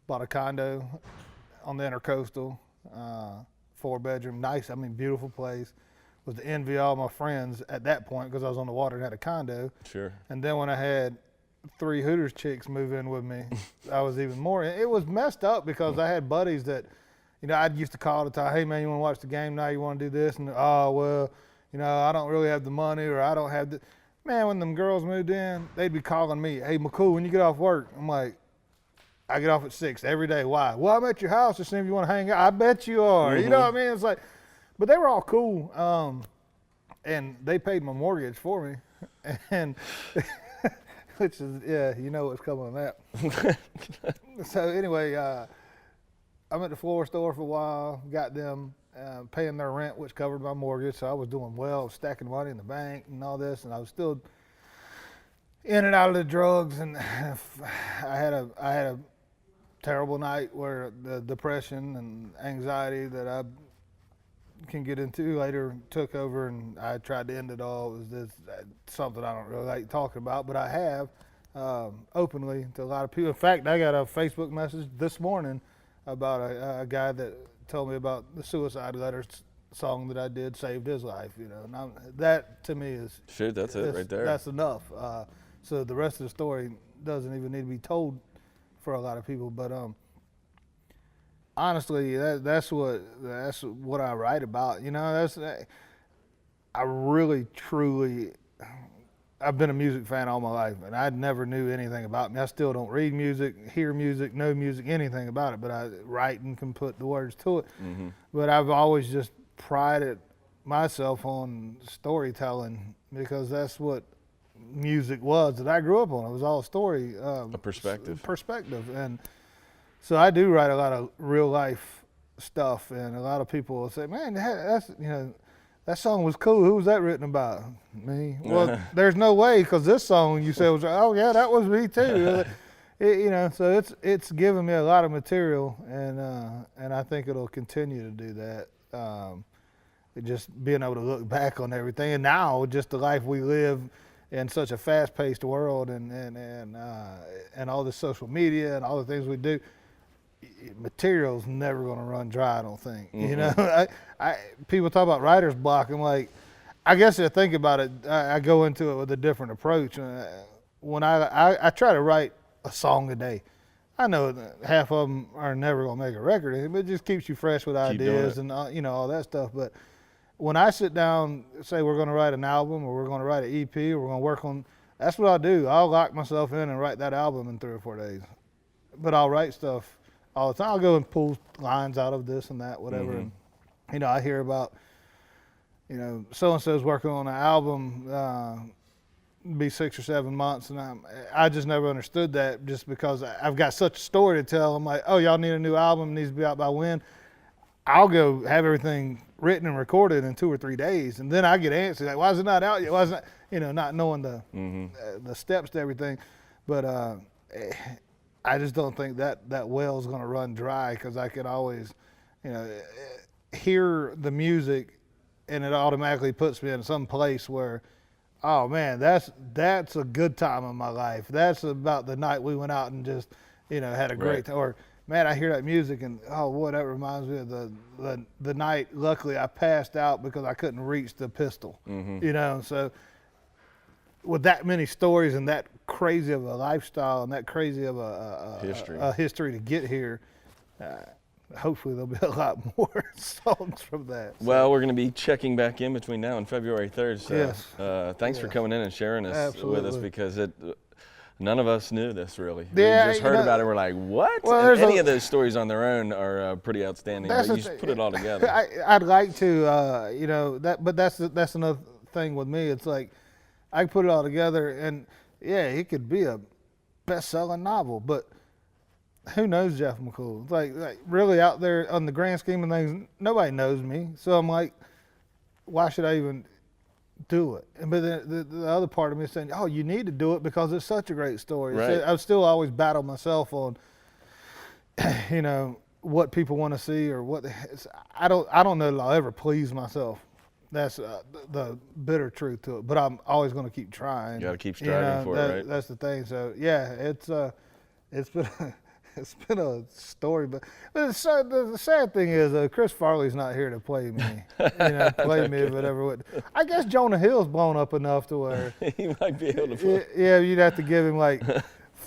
bought a condo on the Intercoastal, 4-bedroom, nice, beautiful place. Was the envy of all my friends at that point because I was on the water and had a condo. Sure. And then when I had 3 Hooters chicks move in with me, I was even more. It was messed up because I had buddies that, I used to call all the time, hey man, you want to watch the game now? You want to do this? And oh, well, I don't really have the money, or I don't have the, man, when them girls moved in, they'd be calling me, hey McCool, when you get off work? I'm like, I get off at 6 every day. Why? Well, I'm at your house to see if you want to hang out. I bet you are. You know what I mean? It's like, but they were all cool. And they paid my mortgage for me. And which is, yeah, you know what's coming on that. So anyway, I'm at the floor store for a while, got them paying their rent, which covered my mortgage. So I was doing well, stacking money in the bank and all this. And I was still in and out of the drugs. And I had a terrible night where the depression and anxiety that I can get into later took over, and I tried to end it all. It was this, something I don't really like talking about, but I have openly to a lot of people. In fact, I got a Facebook message this morning about a guy that told me about the Suicide Letters song that I did saved his life. And that to me is shoot, that's it right there. That's enough. So the rest of the story doesn't even need to be told for a lot of people, but honestly, that's what I write about. I really, truly, I've been a music fan all my life, and I never knew anything about me. I still don't read music, hear music, know music, anything about it, but I write and can put the words to it. Mm-hmm. But I've always just prided myself on storytelling because that's what music was that I grew up on. It was all story. A perspective. And so I do write a lot of real life stuff, and a lot of people will say, man, that's, that song was cool. Who was that written about? Me. Well, there's no way, because this song you said was, oh yeah, that was me too. So it's given me a lot of material, and I think it'll continue to do that. Just being able to look back on everything, and now just the life we live in such a fast-paced world, and all this social media and all the things we do. Material's never going to run dry, I don't think. Mm-hmm. People talk about writer's block. I'm like, I guess if I think about it, I go into it with a different approach. When I try to write a song a day, I know that half of them are never going to make a record, but it just keeps you fresh with ideas and all that stuff. But when I sit down, say we're going to write an album, or we're going to write an EP, or we're going to work on, that's what I'll do. I'll lock myself in and write that album in 3 or 4 days. But I'll write stuff all the time. I'll go and pull lines out of this and that, whatever. Mm-hmm. And, I hear about, so-and-so's working on an album, be 6 or 7 months. And I just never understood that, just because I've got such a story to tell. I'm like, oh, y'all need a new album, it needs to be out by when? I'll go have everything written and recorded in 2 or 3 days. And then I get answers like, why is it not out yet? Why is it not, not knowing the steps to everything. But, I just don't think that well's going to run dry, because I can always, hear the music, and it automatically puts me in some place where, oh man, that's a good time in my life. That's about the night we went out and just, had a great time. Or man, I hear that music and oh boy, that reminds me of the night. Luckily, I passed out because I couldn't reach the pistol. Mm-hmm. So with that many stories and that crazy of a lifestyle and that crazy of a history to get here, hopefully there'll be a lot more songs from that. So. Well, we're going to be checking back in between now and February 3rd. So yes. Thanks for coming in and sharing this with us, because none of us knew this really. Yeah, we just heard about it. We're like, what? Well, and any of those stories on their own are pretty outstanding. But you just put it all together. I'd like to, but that's another thing with me. It's like, I put it all together, and yeah, it could be a best-selling novel, but who knows Jeff McCool? It's like really out there on the grand scheme of things, nobody knows me. So I'm like, why should I even do it? But the other part of me is saying, oh, you need to do it because it's such a great story. Right. So I still always battle myself on, what people want to see, or what. I don't know that I'll ever please myself. That's the bitter truth to it. But I'm always going to keep trying. You got to keep striving for it, right? That's the thing. So yeah, it's been it's been a story, but the sad thing is Chris Farley's not here to play me. Play me if it ever would. I guess Jonah Hill's blown up enough to where he might be able to play. Yeah, you'd have to give him like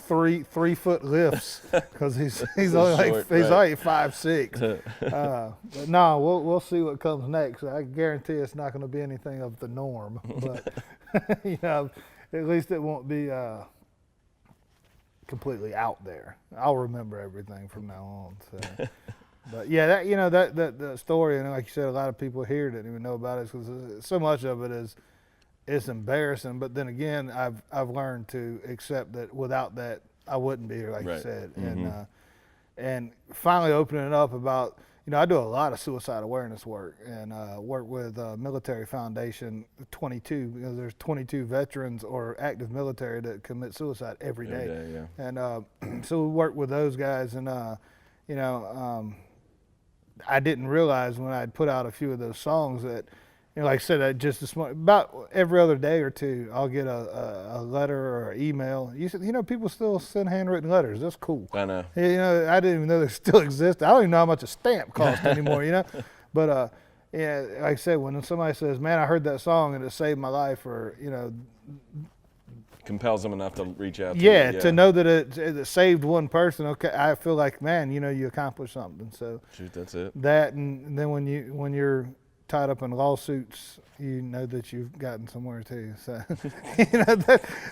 3-foot lifts because he's only short, he's right. like 5'6". But no, we'll see what comes next. I guarantee it's not going to be anything of the norm, but at least it won't be completely out there. I'll remember everything from now on. So. But yeah, that story, and like you said, a lot of people here didn't even know about it because so much of it is. It's embarrassing, but then again, I've learned to accept that without that, I wouldn't be here, like right. you said. Mm-hmm. And finally opening it up about, I do a lot of suicide awareness work and work with Military Foundation 22 because there's 22 veterans or active military that commit suicide every day. Yeah. And so we work with those guys, and I didn't realize when I'd put out a few of those songs that. Like I said, just this morning, about every other day or two, I'll get a letter or an email. You said, people still send handwritten letters. That's cool. I know. I didn't even know they still exist. I don't even know how much a stamp costs anymore. But like I said, when somebody says, "Man, I heard that song and it saved my life," or compels them enough to reach out. To know that it saved one person. Okay, I feel like, man, you accomplished something. So shoot, that's it. That, and then when you're tied up in lawsuits, you know that you've gotten somewhere too. So,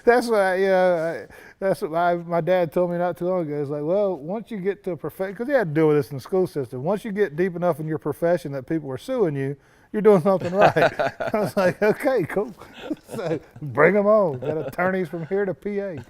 that's what my dad told me not too long ago. It's like, well, once you get to a profession, because he had to deal with this in the school system. Once you get deep enough in your profession that people are suing you, you're doing something right. I was like, okay, cool. So bring them on. Got attorneys from here to PA.